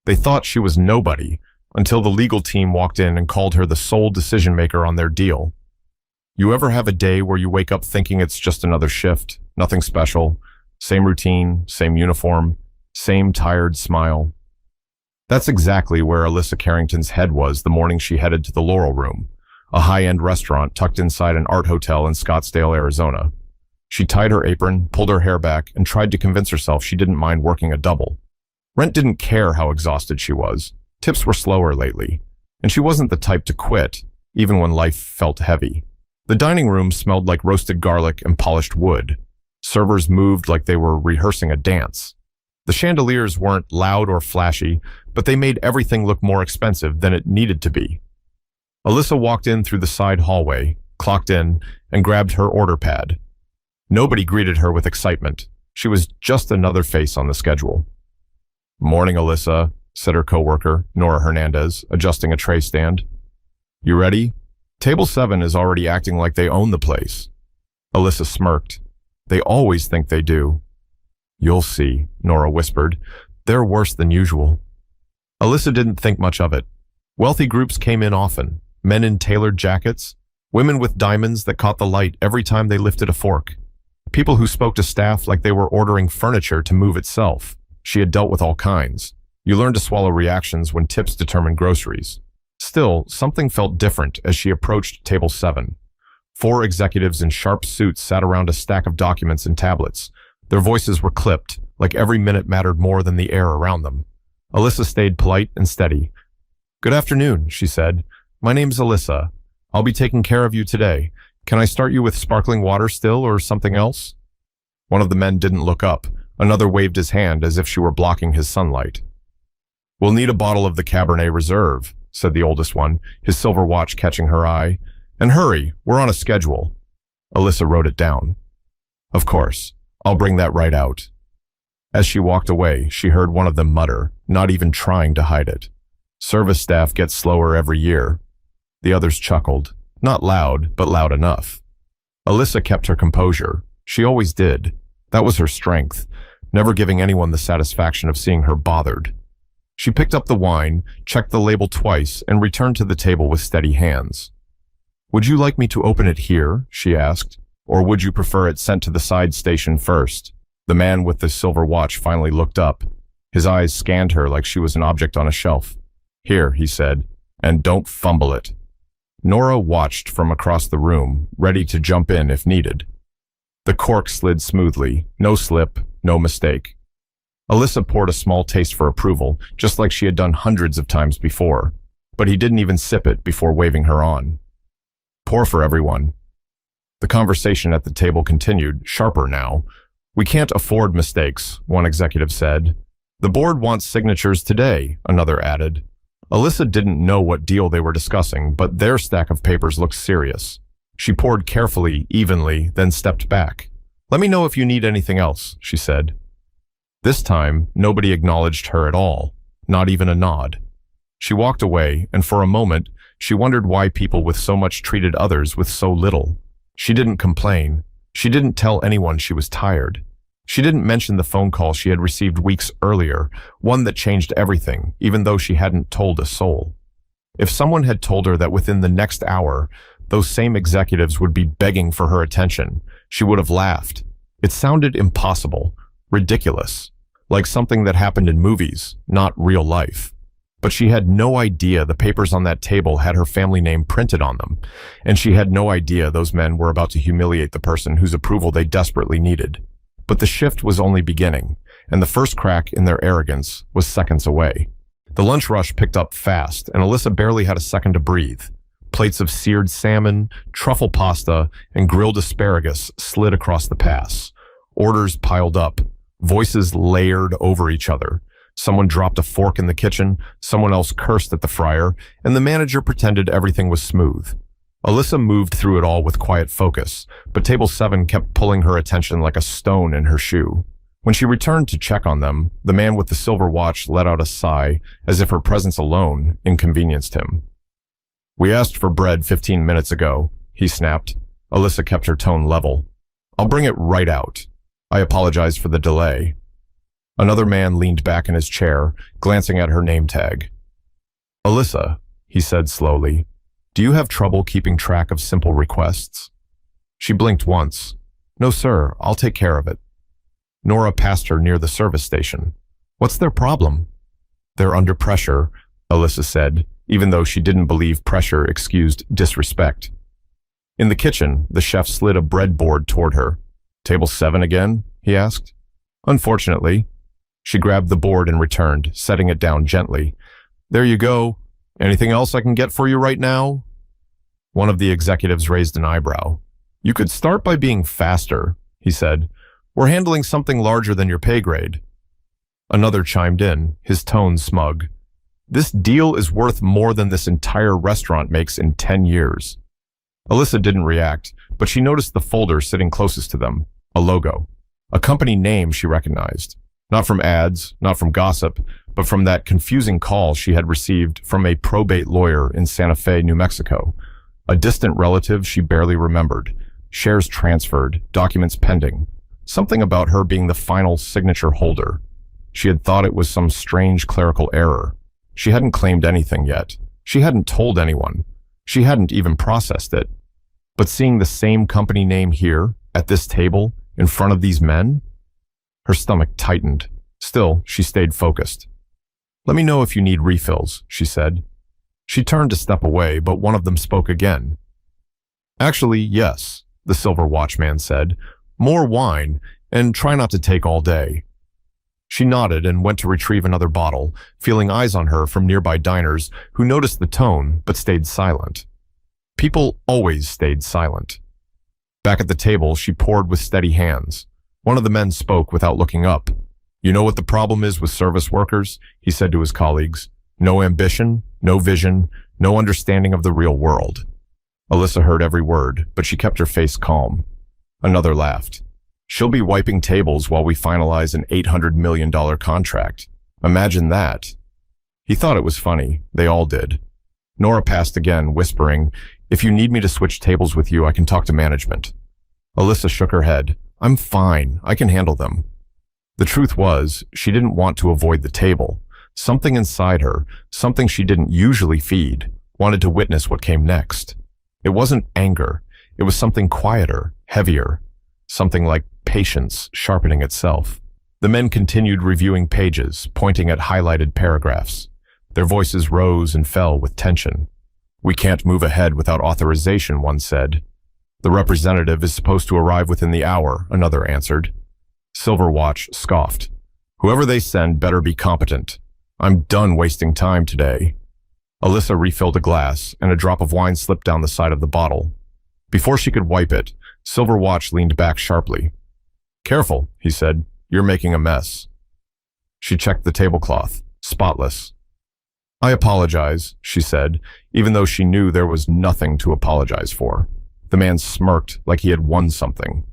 They thought she was nobody until the legal team walked in and called her the sole decision maker on their deal. You ever have a day where you wake up thinking it's just another shift, nothing special, same routine, same uniform, same tired smile? That's exactly where Alyssa Carrington's head was the morning she headed to the Laurel Room, a high-end restaurant tucked inside an art hotel in Scottsdale, Arizona. She tied her apron, pulled her hair back, and tried to convince herself she didn't mind working a double. Rent didn't care how exhausted she was. Tips were slower lately, and she wasn't the type to quit, even when life felt heavy. The dining room smelled like roasted garlic and polished wood. Servers moved like they were rehearsing a dance. The chandeliers weren't loud or flashy, but they made everything look more expensive than it needed to be. Alyssa walked in through the side hallway, clocked in, and grabbed her order pad. Nobody greeted her with excitement. She was just another face on the schedule. "Morning, Alyssa," said her coworker, Nora Hernandez, adjusting a tray stand. "You ready? Table 7 is already acting like they own the place." Alyssa smirked. "They always think they do." "You'll see," Nora whispered. "They're worse than usual." Alyssa didn't think much of it. Wealthy groups came in often, men in tailored jackets, women with diamonds that caught the light every time they lifted a fork. People who spoke to staff like they were ordering furniture to move itself. She had dealt with all kinds. You learned to swallow reactions when tips determined groceries. Still, something felt different as she approached table 7. 4 executives in sharp suits sat around a stack of documents and tablets. Their voices were clipped, like every minute mattered more than the air around them. Alyssa stayed polite and steady. "Good afternoon," she said. "My name's Alyssa. I'll be taking care of you today. Can I start you with sparkling water still or something else?" One of the men didn't look up. Another waved his hand as if she were blocking his sunlight. "We'll need a bottle of the Cabernet Reserve," said the oldest one, his silver watch catching her eye. "And hurry, we're on a schedule." Alyssa wrote it down. "Of course, I'll bring that right out." As she walked away, she heard one of them mutter, not even trying to hide it. "Service staff gets slower every year." The others chuckled. Not loud, but loud enough. Alyssa kept her composure. She always did. That was her strength, never giving anyone the satisfaction of seeing her bothered. She picked up the wine, checked the label twice, and returned to the table with steady hands. "Would you like me to open it here?" she asked. "Or would you prefer it sent to the side station first?" The man with the silver watch finally looked up. His eyes scanned her like she was an object on a shelf. "Here," he said, "and don't fumble it." Nora watched from across the room, ready to jump in if needed. The cork slid smoothly, no slip, no mistake. Alyssa poured a small taste for approval, just like she had done hundreds of times before, but he didn't even sip it before waving her on. "Pour for everyone." The conversation at the table continued, sharper now. "We can't afford mistakes," one executive said. "The board wants signatures today," another added. Alyssa didn't know what deal they were discussing, but their stack of papers looked serious. She poured carefully, evenly, then stepped back. "Let me know if you need anything else," she said. This time, nobody acknowledged her at all, not even a nod. She walked away, and for a moment, she wondered why people with so much treated others with so little. She didn't complain. She didn't tell anyone she was tired. She didn't mention the phone call she had received weeks earlier, one that changed everything, even though she hadn't told a soul. If someone had told her that within the next hour, those same executives would be begging for her attention, she would have laughed. It sounded impossible, ridiculous, like something that happened in movies, not real life. But she had no idea the papers on that table had her family name printed on them, and she had no idea those men were about to humiliate the person whose approval they desperately needed. But the shift was only beginning, and the first crack in their arrogance was seconds away. The lunch rush picked up fast, and Alyssa barely had a second to breathe. Plates of seared salmon, truffle pasta, and grilled asparagus slid across the pass. Orders piled up, voices layered over each other. Someone dropped a fork in the kitchen, someone else cursed at the fryer, and the manager pretended everything was smooth. Alyssa moved through it all with quiet focus, but table 7 kept pulling her attention like a stone in her shoe. When she returned to check on them, the man with the silver watch let out a sigh, as if her presence alone inconvenienced him. "We asked for bread 15 minutes ago," he snapped. Alyssa kept her tone level. "I'll bring it right out. I apologize for the delay." Another man leaned back in his chair, glancing at her name tag. Alyssa, he said slowly, do you have trouble keeping track of simple requests? She blinked once. No, sir, I'll take care of it. Nora passed her near the service station. What's their problem? They're under pressure, Alyssa said, even though she didn't believe pressure excused disrespect. In the kitchen, the chef slid a breadboard toward her. Table 7 again? He asked. Unfortunately. She grabbed the board and returned, setting it down gently. There you go. Anything else I can get for you right now? One of the executives raised an eyebrow. You could start by being faster, he said. We're handling something larger than your pay grade. Another chimed in, his tone smug. This deal is worth more than this entire restaurant makes in 10 years. Alyssa didn't react, but she noticed the folder sitting closest to them, a logo. A company name she recognized. Not from ads, not from gossip, but from that confusing call she had received from a probate lawyer in Santa Fe, New Mexico. A distant relative she barely remembered. Shares transferred, documents pending. Something about her being the final signature holder. She had thought it was some strange clerical error. She hadn't claimed anything yet. She hadn't told anyone. She hadn't even processed it. But seeing the same company name here, at this table, in front of these men? Her stomach tightened. Still, she stayed focused. Let me know if you need refills, she said. She turned to step away, but one of them spoke again. Actually, yes, the silver watchman said. More wine, and try not to take all day. She nodded and went to retrieve another bottle, feeling eyes on her from nearby diners who noticed the tone but stayed silent. People always stayed silent. Back at the table, she poured with steady hands. One of the men spoke without looking up. You know what the problem is with service workers? He said to his colleagues. No ambition, no vision, no understanding of the real world. Alyssa heard every word, but she kept her face calm. Another laughed. She'll be wiping tables while we finalize an $800 million contract. Imagine that. He thought it was funny. They all did. Nora passed again, whispering, If you need me to switch tables with you, I can talk to management. Alyssa shook her head. I'm fine. I can handle them. The truth was, she didn't want to avoid the table. Something inside her, something she didn't usually feed, wanted to witness what came next. It wasn't anger. It was something quieter, heavier. Something like patience sharpening itself. The men continued reviewing pages, pointing at highlighted paragraphs. Their voices rose and fell with tension. We can't move ahead without authorization, one said. The representative is supposed to arrive within the hour, another answered. Silverwatch scoffed. Whoever they send better be competent. I'm done wasting time today. Alyssa refilled a glass, and a drop of wine slipped down the side of the bottle. Before she could wipe it, Silverwatch leaned back sharply. Careful, he said. You're making a mess. She checked the tablecloth, spotless. I apologize, she said, even though she knew there was nothing to apologize for. The man smirked like he had won something.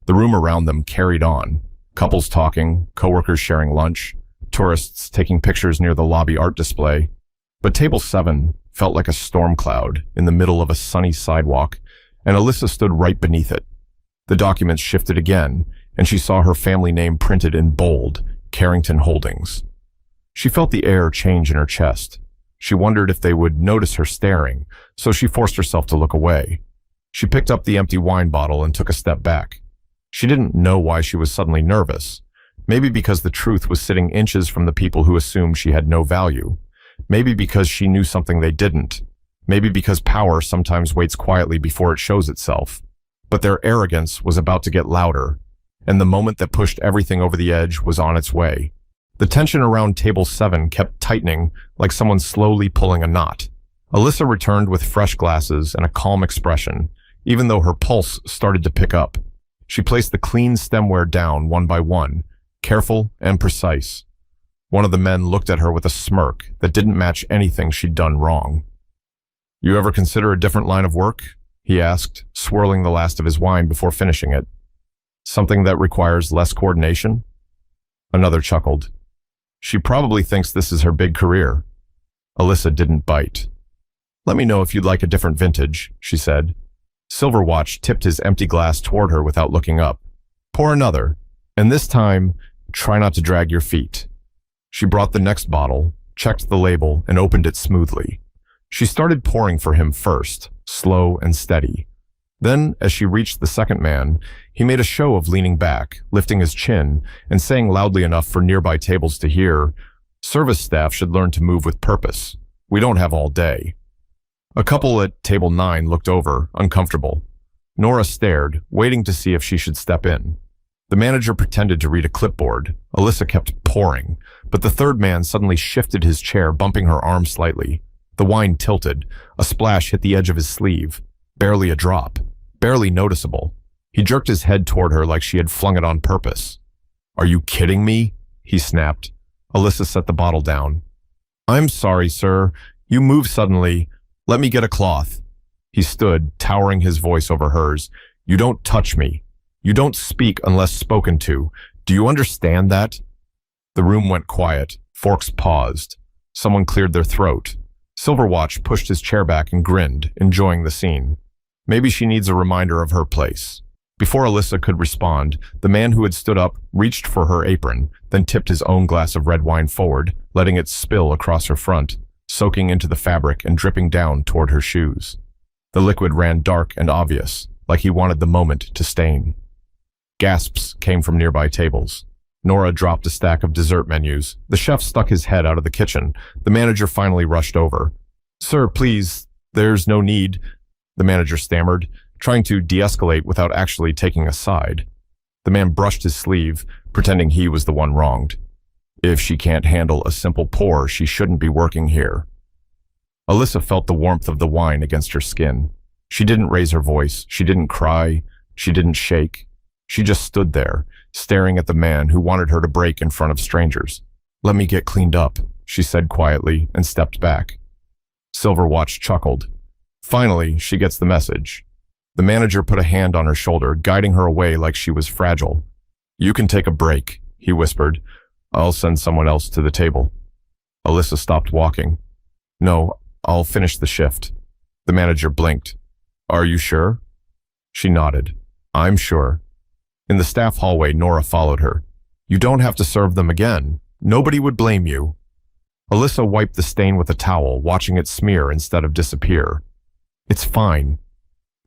The room around them carried on. Couples talking, coworkers sharing lunch, tourists taking pictures near the lobby art display. But table 7 felt like a storm cloud in the middle of a sunny sidewalk, and Alyssa stood right beneath it. The documents shifted again, and she saw her family name printed in bold, Carrington Holdings. She felt the air change in her chest. She wondered if they would notice her staring, so she forced herself to look away. She picked up the empty wine bottle and took a step back. She didn't know why she was suddenly nervous. Maybe because the truth was sitting inches from the people who assumed she had no value. Maybe because she knew something they didn't. Maybe because power sometimes waits quietly before it shows itself. But their arrogance was about to get louder, and the moment that pushed everything over the edge was on its way. The tension around table 7 kept tightening like someone slowly pulling a knot. Alyssa returned with fresh glasses and a calm expression, even though her pulse started to pick up. She placed the clean stemware down one by one, careful and precise. One of the men looked at her with a smirk that didn't match anything she'd done wrong. You ever consider a different line of work? He asked, swirling the last of his wine before finishing it. Something that requires less coordination? Another chuckled. She probably thinks this is her big career. Alyssa didn't bite. Let me know if you'd like a different vintage, she said. Silverwatch tipped his empty glass toward her without looking up. Pour another, and this time, try not to drag your feet. She brought the next bottle, checked the label, and opened it smoothly. She started pouring for him first, slow and steady. Then, as she reached the second man, he made a show of leaning back, lifting his chin, and saying loudly enough for nearby tables to hear, "Service staff should learn to move with purpose. We don't have all day." A couple at table 9 looked over, uncomfortable. Nora stared, waiting to see if she should step in. The manager pretended to read a clipboard. Alyssa kept pouring, but the third man suddenly shifted his chair, bumping her arm slightly. The wine tilted. A splash hit the edge of his sleeve. Barely a drop. Barely noticeable. He jerked his head toward her like she had flung it on purpose. "Are you kidding me?" he snapped. Alyssa set the bottle down. "I'm sorry, sir. You moved suddenly. Let me get a cloth." He stood, towering his voice over hers. "You don't touch me. You don't speak unless spoken to. Do you understand that?" The room went quiet. Forks paused. Someone cleared their throat. Silverwatch pushed his chair back and grinned, enjoying the scene. Maybe she needs a reminder of her place. Before Alyssa could respond, the man who had stood up reached for her apron, then tipped his own glass of red wine forward, letting it spill across her front, soaking into the fabric and dripping down toward her shoes. The liquid ran dark and obvious, like he wanted the moment to stain. Gasps came from nearby tables. Nora dropped a stack of dessert menus. The chef stuck his head out of the kitchen. The manager finally rushed over. "Sir, please, there's no need," the manager stammered, trying to de-escalate without actually taking a side. The man brushed his sleeve, pretending he was the one wronged. "If she can't handle a simple pour, she shouldn't be working here." Alyssa felt the warmth of the wine against her skin. She didn't raise her voice. She didn't cry. She didn't shake. She just stood there, staring at the man who wanted her to break in front of strangers. "Let me get cleaned up," she said quietly, and stepped back. Silverwatch chuckled. Finally, she gets the message. The manager put a hand on her shoulder, guiding her away like she was fragile. "You can take a break," he whispered. "I'll send someone else to the table." Alyssa stopped walking. "No, I'll finish the shift." The manager blinked. "Are you sure?" She nodded. "I'm sure." In the staff hallway, Nora followed her. "You don't have to serve them again. Nobody would blame you." Alyssa wiped the stain with a towel, watching it smear instead of disappear. "It's fine."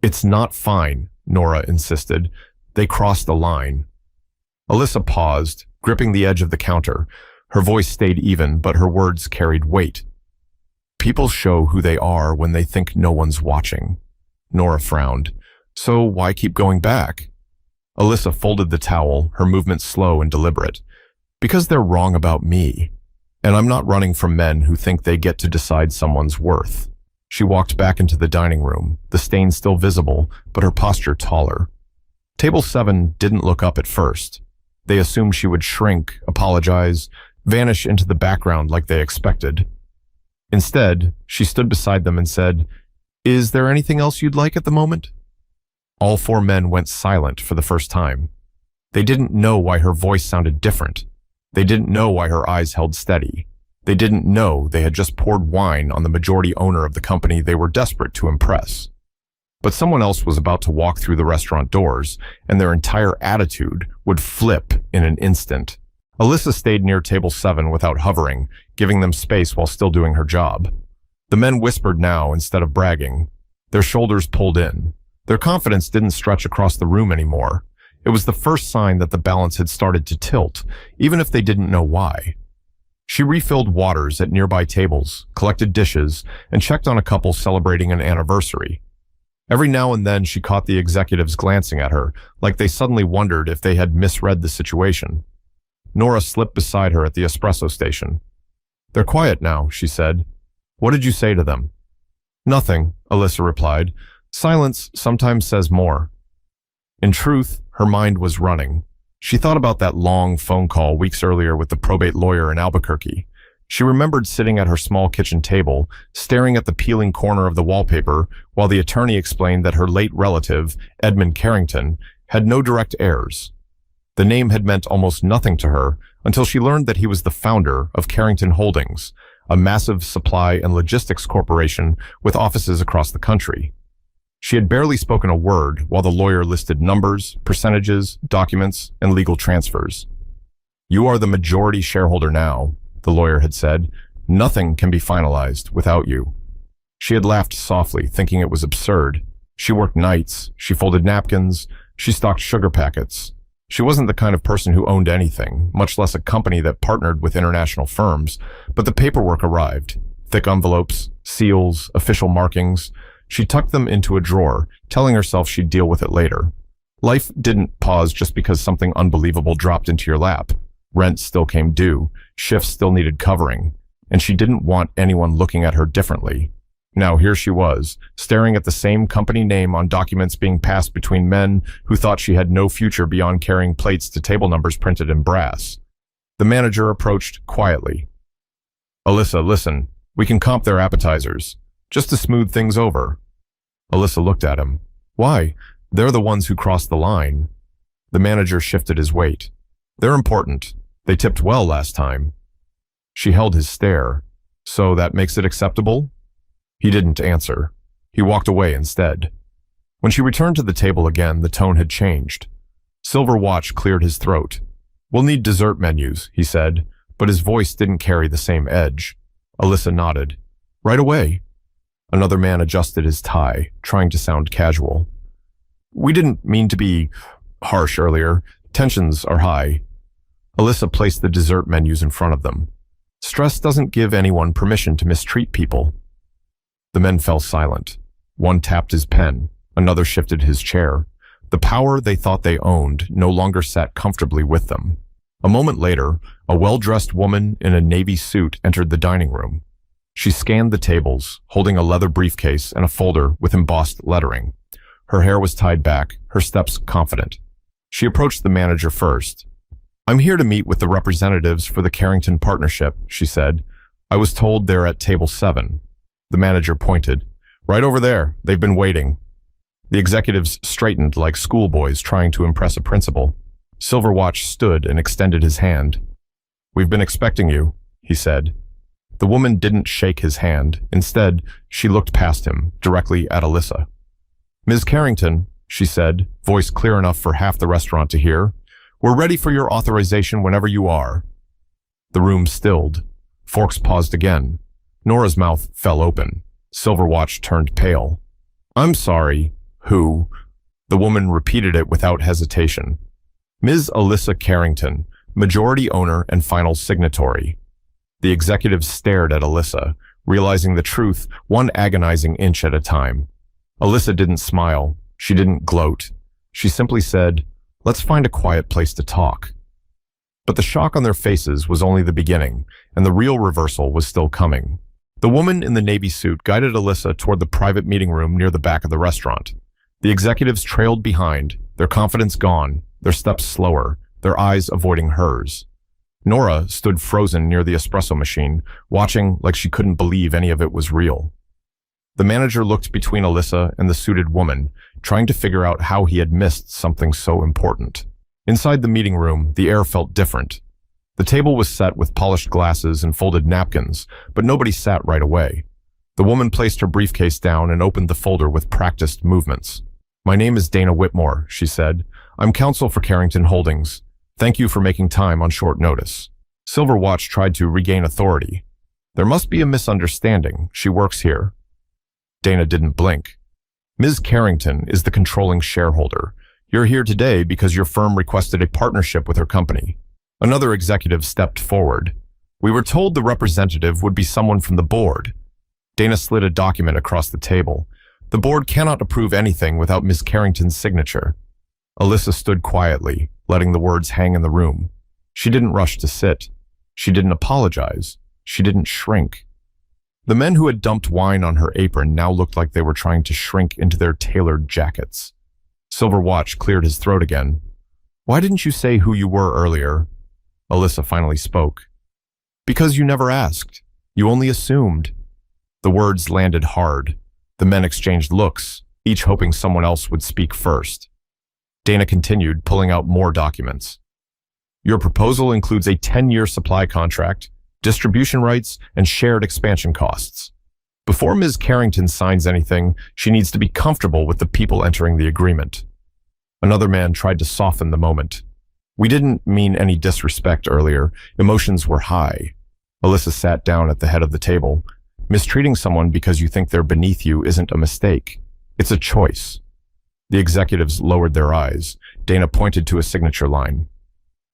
"It's not fine," Nora insisted. "They crossed the line." Alyssa paused, gripping the edge of the counter. Her voice stayed even, but her words carried weight. "People show who they are when they think no one's watching." Nora frowned. "So why keep going back?" Alyssa folded the towel, her movement slow and deliberate. "Because they're wrong about me. And I'm not running from men who think they get to decide someone's worth." She walked back into the dining room, the stain still visible, but her posture taller. Table 7 didn't look up at first. They assumed she would shrink, apologize, vanish into the background like they expected. Instead, she stood beside them and said, "Is there anything else you'd like at the moment?" All 4 men went silent for the first time. They didn't know why her voice sounded different. They didn't know why her eyes held steady. They didn't know they had just poured wine on the majority owner of the company they were desperate to impress. But someone else was about to walk through the restaurant doors, and their entire attitude would flip in an instant. Alyssa stayed near table 7 without hovering, giving them space while still doing her job. The men whispered now instead of bragging. Their shoulders pulled in. Their confidence didn't stretch across the room anymore. It was the first sign that the balance had started to tilt, even if they didn't know why. She refilled waters at nearby tables, collected dishes, and checked on a couple celebrating an anniversary. Every now and then she caught the executives glancing at her, like they suddenly wondered if they had misread the situation. Nora slipped beside her at the espresso station. "They're quiet now," she said. "What did you say to them?" "Nothing," Alyssa replied. "Silence sometimes says more." In truth, her mind was running. She thought about that long phone call weeks earlier with the probate lawyer in Albuquerque. She remembered sitting at her small kitchen table, staring at the peeling corner of the wallpaper, while the attorney explained that her late relative, Edmund Carrington, had no direct heirs. The name had meant almost nothing to her until she learned that he was the founder of Carrington Holdings, a massive supply and logistics corporation with offices across the country. She had barely spoken a word while the lawyer listed numbers, percentages, documents, and legal transfers. You are the majority shareholder now, the lawyer had said. Nothing can be finalized without you. She had laughed softly, thinking it was absurd. She worked nights, she folded napkins, she stocked sugar packets. She wasn't the kind of person who owned anything, much less a company that partnered with international firms, but the paperwork arrived. Thick envelopes, seals, official markings. She tucked them into a drawer, telling herself she'd deal with it later. Life didn't pause just because something unbelievable dropped into your lap. Rent still came due, shifts still needed covering, and she didn't want anyone looking at her differently. Now here she was, staring at the same company name on documents being passed between men who thought she had no future beyond carrying plates to table numbers printed in brass. The manager approached quietly. Alyssa, listen, we can comp their appetizers, just to smooth things over. Alyssa looked at him. Why? They're the ones who crossed the line. The manager shifted his weight. They're important. They tipped well last time. She held his stare. So that makes it acceptable? He didn't answer. He walked away instead. When she returned to the table again, the tone had changed. Silver Watch cleared his throat. We'll need dessert menus, he said, but his voice didn't carry the same edge. Alyssa nodded. Right away. Another man adjusted his tie, trying to sound casual. We didn't mean to be harsh earlier. Tensions are high. Alyssa placed the dessert menus in front of them. Stress doesn't give anyone permission to mistreat people. The men fell silent. One tapped his pen. Another shifted his chair. The power they thought they owned no longer sat comfortably with them. A moment later, a well-dressed woman in a navy suit entered the dining room. She scanned the tables, holding a leather briefcase and a folder with embossed lettering. Her hair was tied back, her steps confident. She approached the manager first. I'm here to meet with the representatives for the Carrington Partnership, she said. I was told they're at table 7. The manager pointed. Right over there. They've been waiting. The executives straightened like schoolboys trying to impress a principal. Silver Watch stood and extended his hand. We've been expecting you, he said. The woman didn't shake his hand. Instead, she looked past him, directly at Alyssa. Ms. Carrington, she said, voice clear enough for half the restaurant to hear, we're ready for your authorization whenever you are. The room stilled. Forks paused again. Nora's mouth fell open. Silver Watch turned pale. I'm sorry. Who? The woman repeated it without hesitation. Ms. Alyssa Carrington, majority owner and final signatory. The executives stared at Alyssa, realizing the truth one agonizing inch at a time. Alyssa didn't smile. She didn't gloat. She simply said, let's find a quiet place to talk. But the shock on their faces was only the beginning, and the real reversal was still coming. The woman in the navy suit guided Alyssa toward the private meeting room near the back of the restaurant. The executives trailed behind, their confidence gone, their steps slower, their eyes avoiding hers. Nora stood frozen near the espresso machine, watching like she couldn't believe any of it was real. The manager looked between Alyssa and the suited woman, trying to figure out how he had missed something so important. Inside the meeting room, the air felt different. The table was set with polished glasses and folded napkins, but nobody sat right away. The woman placed her briefcase down and opened the folder with practiced movements. My name is Dana Whitmore, she said. I'm counsel for Carrington Holdings. Thank you for making time on short notice. Silver Watch tried to regain authority. There must be a misunderstanding. She works here. Dana didn't blink. Ms. Carrington is the controlling shareholder. You're here today because your firm requested a partnership with her company. Another executive stepped forward. We were told the representative would be someone from the board. Dana slid a document across the table. The board cannot approve anything without Ms. Carrington's signature. Alyssa stood quietly, letting the words hang in the room. She didn't rush to sit. She didn't apologize. She didn't shrink. The men who had dumped wine on her apron now looked like they were trying to shrink into their tailored jackets. Silver Watch cleared his throat again. Why didn't you say who you were earlier? Alyssa finally spoke. Because you never asked. You only assumed. The words landed hard. The men exchanged looks, each hoping someone else would speak first. Dana continued, pulling out more documents. Your proposal includes a 10-year supply contract, distribution rights, and shared expansion costs. Before Ms. Carrington signs anything, she needs to be comfortable with the people entering the agreement. Another man tried to soften the moment. We didn't mean any disrespect earlier. Emotions were high. Alyssa sat down at the head of the table. Mistreating someone because you think they're beneath you isn't a mistake. It's a choice. The executives lowered their eyes. Dana pointed to a signature line.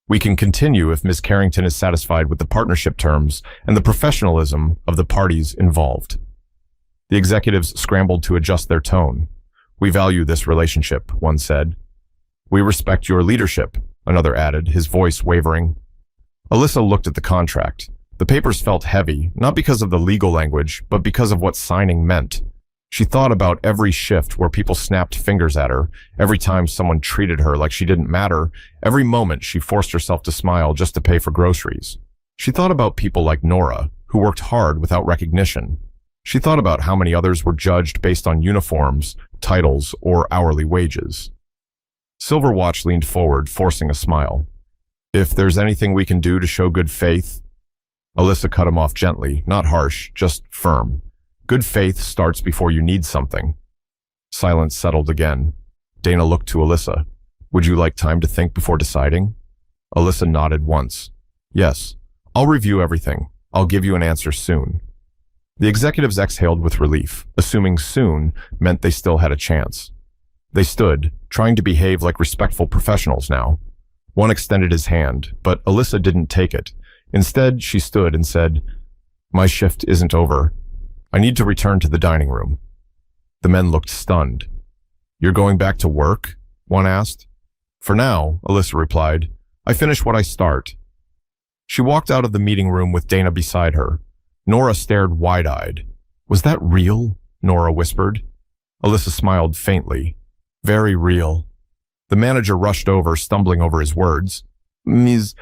We can continue if Ms. Carrington is satisfied with the partnership terms and the professionalism of the parties involved. The executives scrambled to adjust their tone. We value this relationship, one said. We respect your leadership, another added, his voice wavering. Alyssa looked at the contract. The papers felt heavy, not because of the legal language, but because of what signing meant. She thought about every shift where people snapped fingers at her, every time someone treated her like she didn't matter, every moment she forced herself to smile just to pay for groceries. She thought about people like Nora, who worked hard without recognition. She thought about how many others were judged based on uniforms, titles, or hourly wages. Silverwatch leaned forward, forcing a smile. If there's anything we can do to show good faith... Alyssa cut him off gently, not harsh, just firm. Good faith starts before you need something. Silence settled again. Dana looked to Alyssa. Would you like time to think before deciding? Alyssa nodded once. Yes. I'll review everything. I'll give you an answer soon. The executives exhaled with relief, assuming soon meant they still had a chance. They stood, trying to behave like respectful professionals now. One extended his hand, but Alyssa didn't take it. Instead, she stood and said, My shift isn't over. I need to return to the dining room. The men looked stunned. You're going back to work? One asked. For now, Alyssa replied. I finish what I start. She walked out of the meeting room with Dana beside her. Nora stared wide-eyed. Was that real? Nora whispered. Alyssa smiled faintly. Very real. The manager rushed over, stumbling over his words. Ms.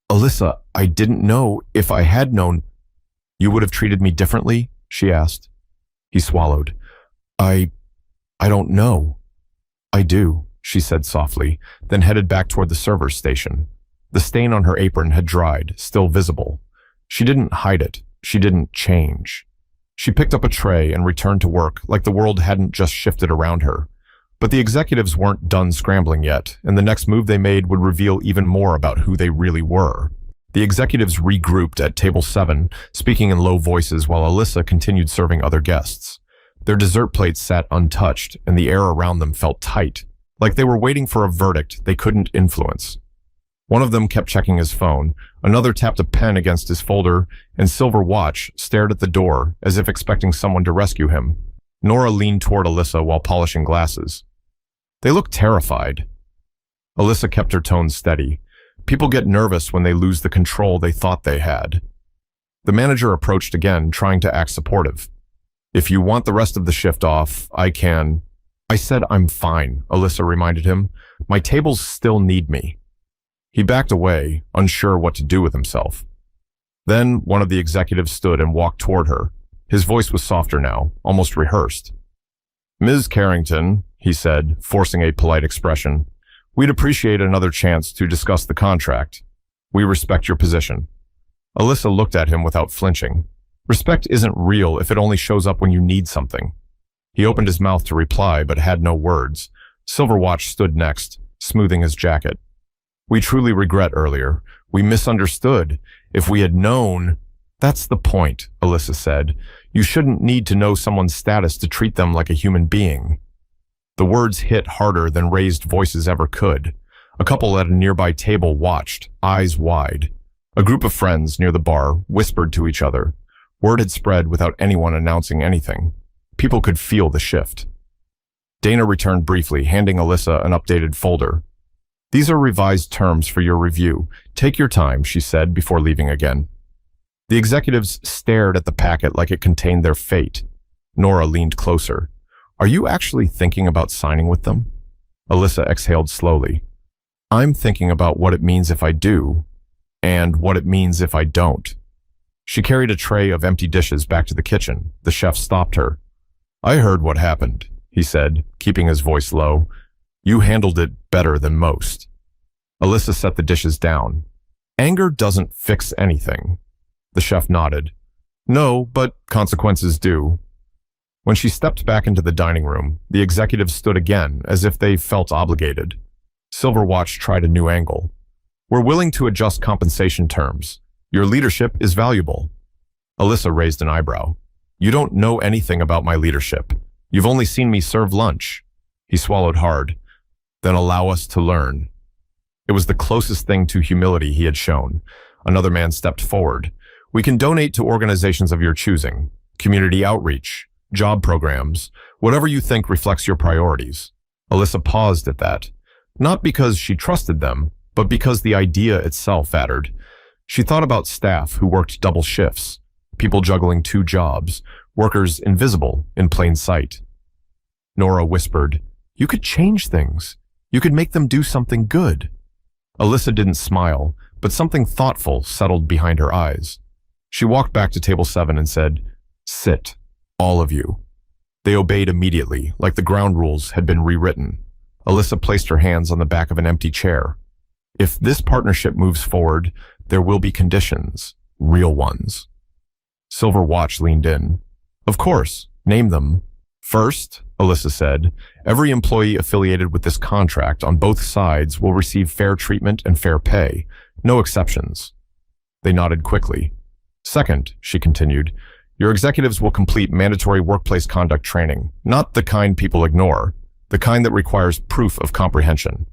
Alyssa, I didn't know. If I had known... You would have treated me differently? She asked. He swallowed. I don't know. I do, she said softly, then headed back toward the server's station. The stain on her apron had dried, still visible. She didn't hide it. She didn't change. She picked up a tray and returned to work like the world hadn't just shifted around her. But the executives weren't done scrambling yet, and the next move they made would reveal even more about who they really were. The executives regrouped at table 7, speaking in low voices while Alyssa continued serving other guests. Their dessert plates sat untouched, and the air around them felt tight, like they were waiting for a verdict they couldn't influence. One of them kept checking his phone, another tapped a pen against his folder, and Silverwatch stared at the door as if expecting someone to rescue him. Nora leaned toward Alyssa while polishing glasses. They looked terrified. Alyssa kept her tone steady. People get nervous when they lose the control they thought they had. The manager approached again, trying to act supportive. If you want the rest of the shift off, I can... I said I'm fine, Alyssa reminded him. My tables still need me. He backed away, unsure what to do with himself. Then one of the executives stood and walked toward her. His voice was softer now, almost rehearsed. Ms. Carrington, he said, forcing a polite expression, we'd appreciate another chance to discuss the contract. We respect your position. Alyssa looked at him without flinching. Respect isn't real if it only shows up when you need something. He opened his mouth to reply, but had no words. Silverwatch stood next, smoothing his jacket. We truly regret earlier. We misunderstood. If we had known... That's the point, Alyssa said. You shouldn't need to know someone's status to treat them like a human being. The words hit harder than raised voices ever could. A couple at a nearby table watched, eyes wide. A group of friends near the bar whispered to each other. Word had spread without anyone announcing anything. People could feel the shift. Dana returned briefly, handing Alyssa an updated folder. These are revised terms for your review. Take your time, she said before leaving again. The executives stared at the packet like it contained their fate. Nora leaned closer. Are you actually thinking about signing with them? Alyssa exhaled slowly. I'm thinking about what it means if I do, and what it means if I don't. She carried a tray of empty dishes back to the kitchen. The chef stopped her. I heard what happened, he said, keeping his voice low. You handled it better than most. Alyssa set the dishes down. Anger doesn't fix anything. The chef nodded. No, but consequences do. When she stepped back into the dining room, the executives stood again, as if they felt obligated. Silverwatch tried a new angle. We're willing to adjust compensation terms. Your leadership is valuable. Alyssa raised an eyebrow. You don't know anything about my leadership. You've only seen me serve lunch. He swallowed hard. Then allow us to learn. It was the closest thing to humility he had shown. Another man stepped forward. We can donate to organizations of your choosing. Community outreach, job programs, whatever you think reflects your priorities. Alyssa paused at that. Not because she trusted them, but because the idea itself mattered. She thought about staff who worked double shifts, people juggling 2 jobs, workers invisible in plain sight. Nora whispered, "You could change things. You could make them do something good." Alyssa didn't smile, but something thoughtful settled behind her eyes. She walked back to table 7 and said, "Sit, all of you." They obeyed immediately, like the ground rules had been rewritten. Alyssa placed her hands on the back of an empty chair. If this partnership moves forward, there will be conditions, real ones. Silver Watch leaned in. Of course, name them. First, Alyssa said, every employee affiliated with this contract on both sides will receive fair treatment and fair pay, no exceptions. They nodded quickly. Second, she continued, your executives will complete mandatory workplace conduct training, not the kind people ignore, the kind that requires proof of comprehension.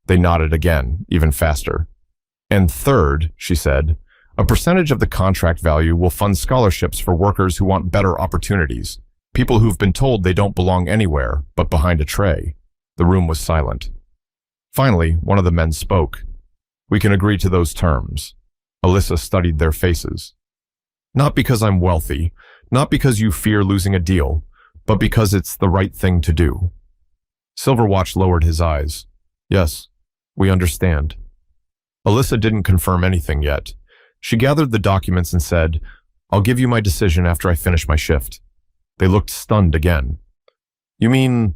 They nodded again, even faster. And third, she said, a percentage of the contract value will fund scholarships for workers who want better opportunities, people who've been told they don't belong anywhere but behind a tray. The room was silent. Finally, one of the men spoke. We can agree to those terms. Alyssa studied their faces. Not because I'm wealthy, not because you fear losing a deal, but because it's the right thing to do. Silverwatch lowered his eyes. Yes, we understand. Alyssa didn't confirm anything yet. She gathered the documents and said, I'll give you my decision after I finish my shift. They looked stunned again. You mean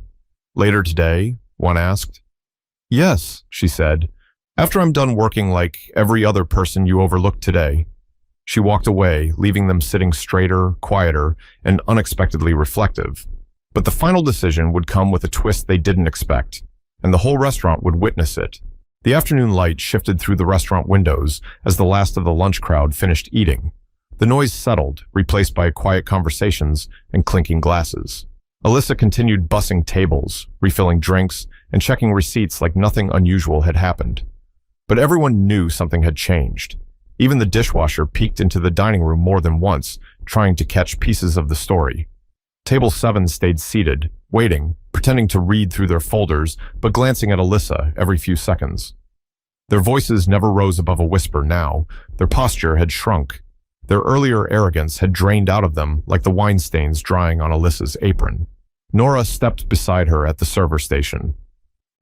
later today? One asked. Yes, she said. After I'm done working like every other person you overlooked today. She walked away, leaving them sitting straighter, quieter, and unexpectedly reflective. But the final decision would come with a twist they didn't expect, and the whole restaurant would witness it. The afternoon light shifted through the restaurant windows as the last of the lunch crowd finished eating. The noise settled, replaced by quiet conversations and clinking glasses. Alyssa continued bussing tables, refilling drinks, and checking receipts like nothing unusual had happened. But everyone knew something had changed. Even the dishwasher peeked into the dining room more than once, trying to catch pieces of the story. Table 7 stayed seated, waiting, pretending to read through their folders, but glancing at Alyssa every few seconds. Their voices never rose above a whisper now. Their posture had shrunk. Their earlier arrogance had drained out of them like the wine stains drying on Alyssa's apron. Nora stepped beside her at the server station.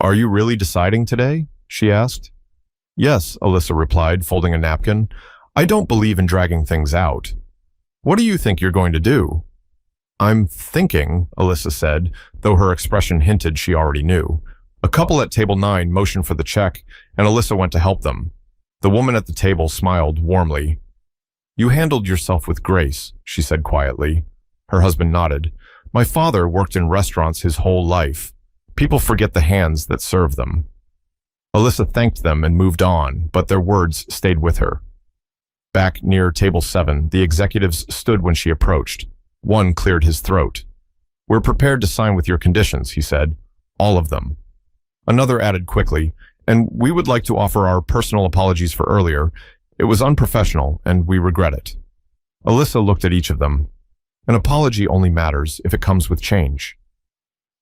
Are you really deciding today? She asked. Yes, Alyssa replied, folding a napkin. I don't believe in dragging things out. What do you think you're going to do? I'm thinking, Alyssa said, though her expression hinted she already knew. A couple at table 9 motioned for the check, and Alyssa went to help them. The woman at the table smiled warmly. You handled yourself with grace, she said quietly. Her husband nodded. My father worked in restaurants his whole life. People forget the hands that serve them. Alyssa thanked them and moved on, but their words stayed with her. Back near table 7, the executives stood when she approached. One cleared his throat. We're prepared to sign with your conditions, he said. All of them. Another added quickly, and we would like to offer our personal apologies for earlier. It was unprofessional, and we regret it. Alyssa looked at each of them. An apology only matters if it comes with change.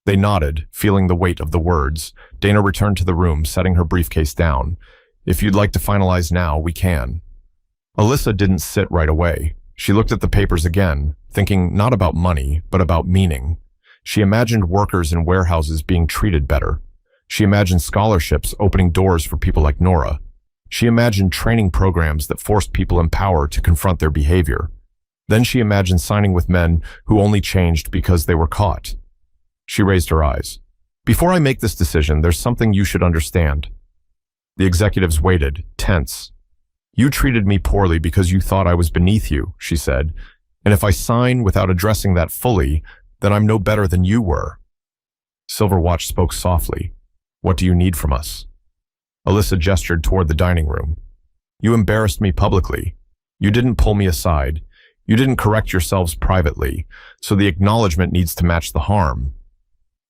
They nodded, feeling the weight of the words. Dana returned to the room, setting her briefcase down. If you'd like to finalize now, we can. Alyssa didn't sit right away. She looked at the papers again, thinking not about money, but about meaning. She imagined workers in warehouses being treated better. She imagined scholarships opening doors for people like Nora. She imagined training programs that forced people in power to confront their behavior. Then she imagined signing with men who only changed because they were caught. She raised her eyes. Before I make this decision, there's something you should understand. The executives waited, tense. You treated me poorly because you thought I was beneath you, she said. And if I sign without addressing that fully, then I'm no better than you were. Silverwatch spoke softly. What do you need from us? Alyssa gestured toward the dining room. You embarrassed me publicly. You didn't pull me aside. You didn't correct yourselves privately, so the acknowledgement needs to match the harm.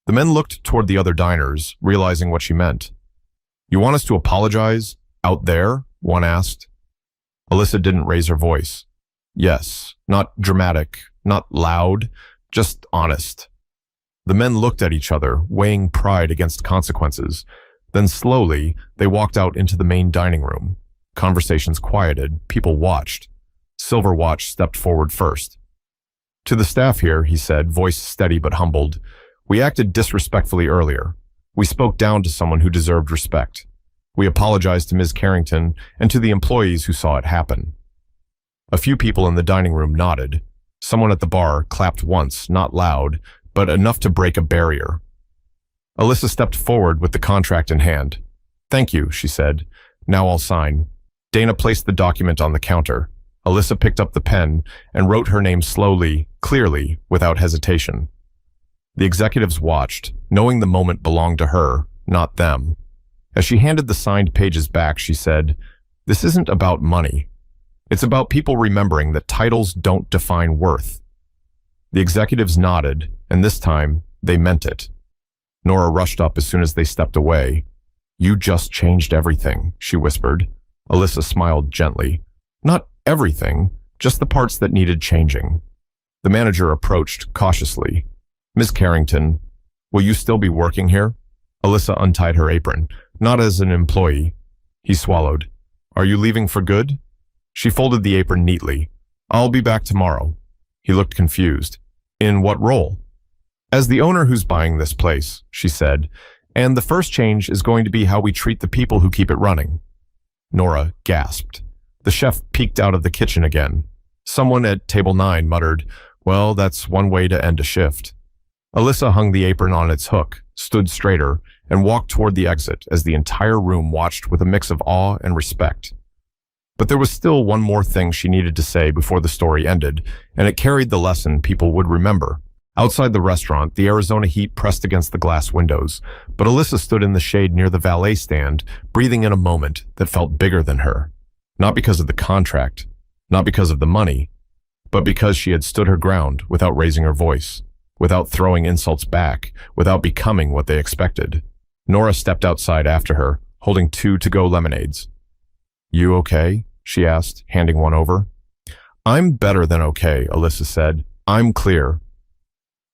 The men looked toward the other diners, realizing what she meant. You want us to apologize? Out there? One asked. Alyssa didn't raise her voice. Yes, not dramatic, not loud, just honest. The men looked at each other, weighing pride against consequences. Then slowly, they walked out into the main dining room. Conversations quieted, people watched. Silverwatch stepped forward first. To the staff here, he said, voice steady but humbled, we acted disrespectfully earlier. We spoke down to someone who deserved respect. We apologized to Ms. Carrington and to the employees who saw it happen. A few people in the dining room nodded. Someone at the bar clapped once, not loud, but enough to break a barrier. Alyssa stepped forward with the contract in hand. Thank you, she said. Now I'll sign. Dana placed the document on the counter. Alyssa picked up the pen and wrote her name slowly, clearly, without hesitation. The executives watched, knowing the moment belonged to her, not them. As she handed the signed pages back, she said, This isn't about money. It's about people remembering that titles don't define worth. The executives nodded, and this time, they meant it. Nora rushed up as soon as they stepped away. You just changed everything, she whispered. Alyssa smiled gently. Not everything, just the parts that needed changing. The manager approached cautiously. Ms. Carrington, will you still be working here? Alyssa untied her apron. Not as an employee. He swallowed. Are you leaving for good? She folded the apron neatly. I'll be back tomorrow. He looked confused. In what role? As the owner who's buying this place, she said, and the first change is going to be how we treat the people who keep it running. Nora gasped. The chef peeked out of the kitchen again. Someone at table 9 muttered, Well, that's one way to end a shift. Alyssa hung the apron on its hook, stood straighter, and walked toward the exit as the entire room watched with a mix of awe and respect. But there was still one more thing she needed to say before the story ended, and it carried the lesson people would remember. Outside the restaurant, the Arizona heat pressed against the glass windows, but Alyssa stood in the shade near the valet stand, breathing in a moment that felt bigger than her. Not because of the contract, not because of the money, but because she had stood her ground without raising her voice, without throwing insults back, without becoming what they expected. Nora stepped outside after her, holding 2 to-go lemonades. You okay? She asked, handing one over. I'm better than okay, Alyssa said. I'm clear.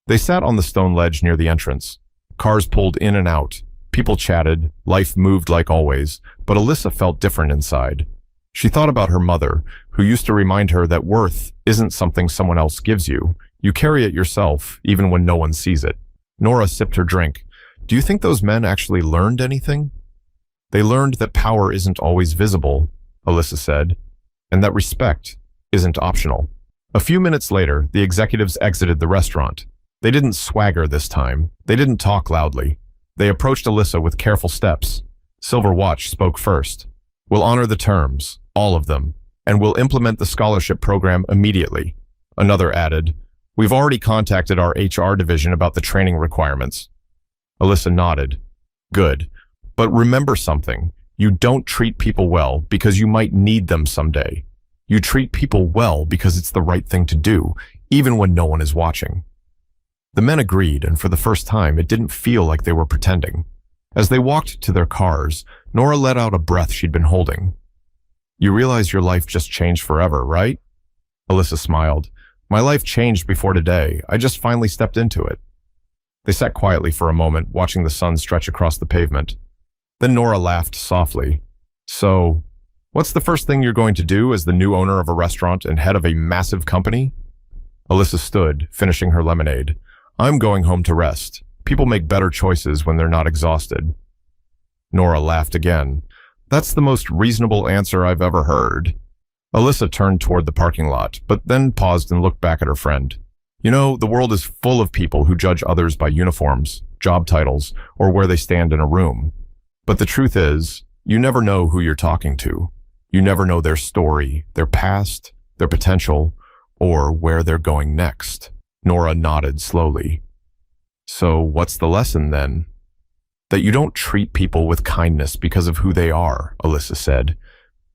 They sat on the stone ledge near the entrance. Cars pulled in and out. People chatted. Life moved like always, but Alyssa felt different inside. She thought about her mother, who used to remind her that worth isn't something someone else gives you. You carry it yourself, even when no one sees it. Nora sipped her drink. Do you think those men actually learned anything? They learned that power isn't always visible, Alyssa said, and that respect isn't optional. A few minutes later, the executives exited the restaurant. They didn't swagger this time. They didn't talk loudly. They approached Alyssa with careful steps. Silverwatch spoke first. We'll honor the terms, all of them, and we'll implement the scholarship program immediately. Another added, We've already contacted our HR division about the training requirements. Alyssa nodded. Good. But remember something. You don't treat people well because you might need them someday. You treat people well because it's the right thing to do, even when no one is watching. The men agreed, and for the first time, it didn't feel like they were pretending. As they walked to their cars, Nora let out a breath she'd been holding. You realize your life just changed forever, right? Alyssa smiled. My life changed before today. I just finally stepped into it. They sat quietly for a moment, watching the sun stretch across the pavement. Then Nora laughed softly. So, what's the first thing you're going to do as the new owner of a restaurant and head of a massive company? Alyssa stood, finishing her lemonade. I'm going home to rest. People make better choices when they're not exhausted. Nora laughed again. That's the most reasonable answer I've ever heard. Alyssa turned toward the parking lot, but then paused and looked back at her friend. You know, the world is full of people who judge others by uniforms, job titles, or where they stand in a room. But the truth is, you never know who you're talking to. You never know their story, their past, their potential, or where they're going next. Nora nodded slowly. So what's the lesson then? That you don't treat people with kindness because of who they are, Alyssa said.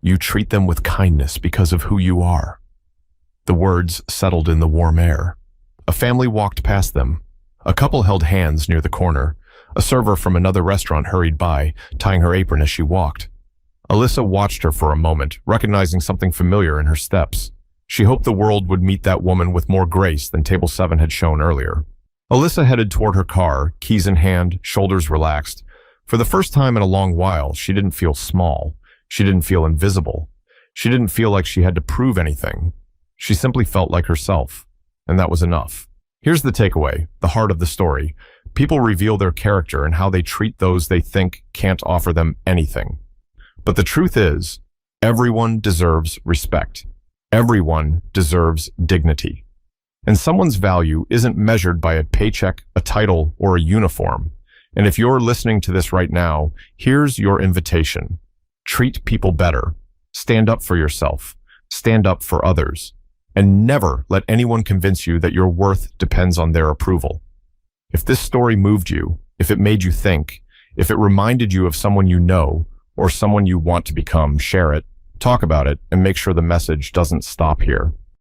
You treat them with kindness because of who you are. The words settled in the warm air. A family walked past them. A couple held hands near the corner. A server from another restaurant hurried by, tying her apron as she walked. Alyssa watched her for a moment, recognizing something familiar in her steps. She hoped the world would meet that woman with more grace than Table 7 had shown earlier. Alyssa headed toward her car, keys in hand, shoulders relaxed. For the first time in a long while, she didn't feel small. She didn't feel invisible. She didn't feel like she had to prove anything. She simply felt like herself, and that was enough. Here's the takeaway, the heart of the story. People reveal their character and how they treat those they think can't offer them anything. But the truth is, everyone deserves respect. Everyone deserves dignity. And someone's value isn't measured by a paycheck, a title, or a uniform. And if you're listening to this right now, here's your invitation. Treat people better. Stand up for yourself. Stand up for others. And never let anyone convince you that your worth depends on their approval. If this story moved you, if it made you think, if it reminded you of someone you know, or someone you want to become, share it, talk about it, and make sure the message doesn't stop here.